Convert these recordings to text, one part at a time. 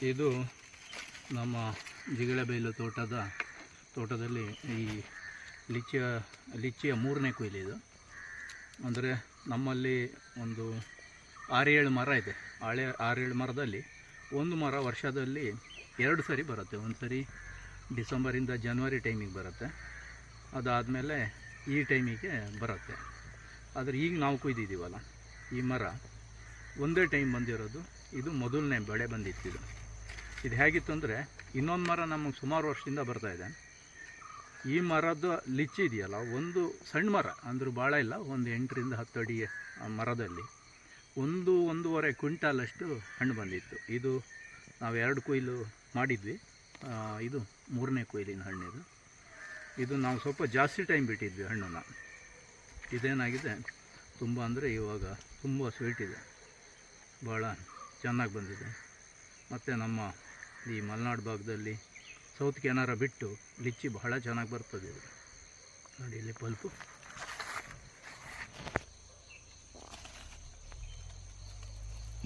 ಇದು ನಮ್ಮ ಜಿಗಳೆಬೈಲು ತೋಟದಲ್ಲಿ ಈ ಲಿಚ್ಚಿಯ 3ನೇ ಕೊಯ್ಲು ಇದು. ಅಂದರೆ ನಮ್ಮಲ್ಲಿ ಒಂದು 6-7 ಮರ ಇದೆ. 6-7 ಮರದಲ್ಲಿ ಒಂದು ಮರ ವರ್ಷದಲ್ಲಿ 2 ಸರಿ ಬರುತ್ತೆ. ಒಂದು ಸರಿ ಡಿಸೆಂಬರಿಂದ ಜನವರಿ ಟೈಮಿಗೆ ಬರುತ್ತೆ, ಅದಾದಮೇಲೆ ಈ ಟೈಮಿಗೆ ಬರುತ್ತೆ. ಆದರೆ ಈಗ ನಾವು ಕೊಯ್ದಿದ್ದೀವಲ್ಲ, ಈ ಮರ ಒಂದೇ ಟೈಮ್ ಬಂದಿರೋದು. ಇದು ಮೊದಲನೇ ಬೆಳೆ ಬಂದಿತ್ತು. ಇದು ಹೇಗಿತ್ತು ಅಂದರೆ, ಇನ್ನೊಂದು ಮರ ನಮಗೆ ಸುಮಾರು ವರ್ಷದಿಂದ ಬರ್ತಾಯಿದೆ. ಈ ಮರದ ಲಿಚ್ಚಿ ಇದೆಯಲ್ಲ, ಒಂದು ಸಣ್ಣ ಮರ ಅಂದರೂ ಭಾಳ ಇಲ್ಲ, ಒಂದು 8ರಿಂದ 10 ಅಡಿ ಮರದಲ್ಲಿ 1-1.5 ಕ್ವಿಂಟಾಲಷ್ಟು ಹಣ್ಣು ಬಂದಿತ್ತು. ಇದು ನಾವು 2 ಕೊಯ್ಲು ಮಾಡಿದ್ವಿ. ಇದು 3ನೇ ಕೊಯ್ಲಿನ ಹಣ್ಣಿದು. ಇದು ನಾವು ಸ್ವಲ್ಪ ಜಾಸ್ತಿ ಟೈಮ್ ಬಿಟ್ಟಿದ್ವಿ ಹಣ್ಣನ್ನು. ಇದೇನಾಗಿದೆ, ತುಂಬ ಅಂದರೆ ಇವಾಗ ತುಂಬ ಸ್ವೀಟ್ ಇದೆ, ಭಾಳ ಚೆನ್ನಾಗಿ ಬಂದಿದೆ. ಮತ್ತು ನಮ್ಮ ಈ ಮಲೆನಾಡು ಭಾಗದಲ್ಲಿ ಸೌತ್ ಕೆನರಾ ಬಿಟ್ಟು ಲಿಚ್ಚಿ ಬಹಳ ಚೆನ್ನಾಗಿ ಬರ್ತದೆ. ನೋಡಿ ಇಲ್ಲಿ ಪಲ್ಪು.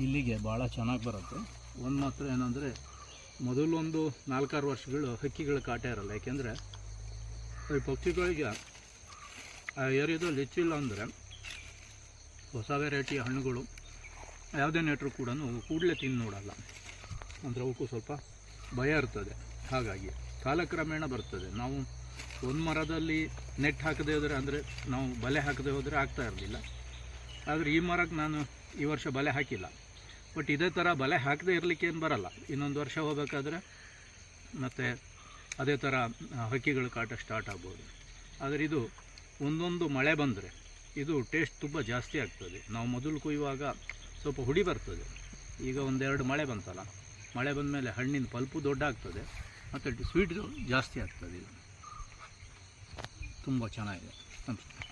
ಇಲ್ಲಿಗೆ ಭಾಳ ಚೆನ್ನಾಗಿ ಬರುತ್ತೆ. ಒಂದು ಮಾತ್ರ ಏನಂದರೆ, ಮೊದಲೊಂದು 4-6 ವರ್ಷಗಳು ಹಕ್ಕಿಗಳ ಕಾಟ ಇರಲ್ಲ. ಯಾಕೆಂದರೆ ಈ ಪಕ್ಷಿಗಳಿಗೆ ಆ ಏರಿಯಾದಲ್ಲಿ ಲಿಚ್ಚಿಲ್ಲ ಅಂದರೆ ಹೊಸ ವೆರೈಟಿಯ ಹಣ್ಣುಗಳು ಯಾವುದೇ ನೆಟ್ಟರು ಕೂಡ ಕೂಡಲೇ ತಿಂದು ನೋಡಲ್ಲ. ಅಂದರೆ ಅವಕ್ಕೂ ಸ್ವಲ್ಪ ಭಯ ಇರ್ತದೆ. ಹಾಗಾಗಿ ಕಾಲಕ್ರಮೇಣ ಬರ್ತದೆ. ನಾವು ಒಂದು ಮರದಲ್ಲಿ ನೆಟ್ ಹಾಕದೇ ಹೋದರೆ, ಅಂದರೆ ನಾವು ಬಲೆ ಹಾಕದೇ ಹೋದರೆ ಆಗ್ತಾ ಇರಲಿಲ್ಲ. ಆದರೆ ಈ ಮರಕ್ಕೆ ನಾನು ಈ ವರ್ಷ ಬಲೆ ಹಾಕಿಲ್ಲ. ಬಟ್ ಇದೇ ಥರ ಬಲೆ ಹಾಕದೇ ಇರಲಿಕ್ಕೆ ಏನು ಬರಲ್ಲ. ಇನ್ನೊಂದು ವರ್ಷ ಹೋಗಬೇಕಾದ್ರೆ ಮತ್ತು ಅದೇ ಥರ ಹಕ್ಕಿಗಳ ಕಾಟ ಸ್ಟಾರ್ಟ್ ಆಗ್ಬೋದು. ಆದರೆ ಇದು ಒಂದೊಂದು ಮಳೆ ಬಂದರೆ ಇದು ಟೇಸ್ಟ್ ತುಂಬ ಜಾಸ್ತಿ ಆಗ್ತದೆ. ನಾವು ಮೊದಲು ಕೊಯ್ಯುವಾಗ ಸ್ವಲ್ಪ ಹುಡಿ ಬರ್ತದೆ. ಈಗ 1-2 ಮಳೆ ಬಂತಲ್ಲ, ಮಳೆ ಬಂದ ಮೇಲೆ ಹಣ್ಣಿನ ಪಲ್ಪು ದೊಡ್ಡ ಆಗ್ತದೆ ಮತ್ತು ಸ್ವೀಟು ಜಾಸ್ತಿ ಆಗ್ತದೆ. ಇದು ತುಂಬ ಚೆನ್ನಾಗಿದೆ. ನಮಸ್ಕಾರ.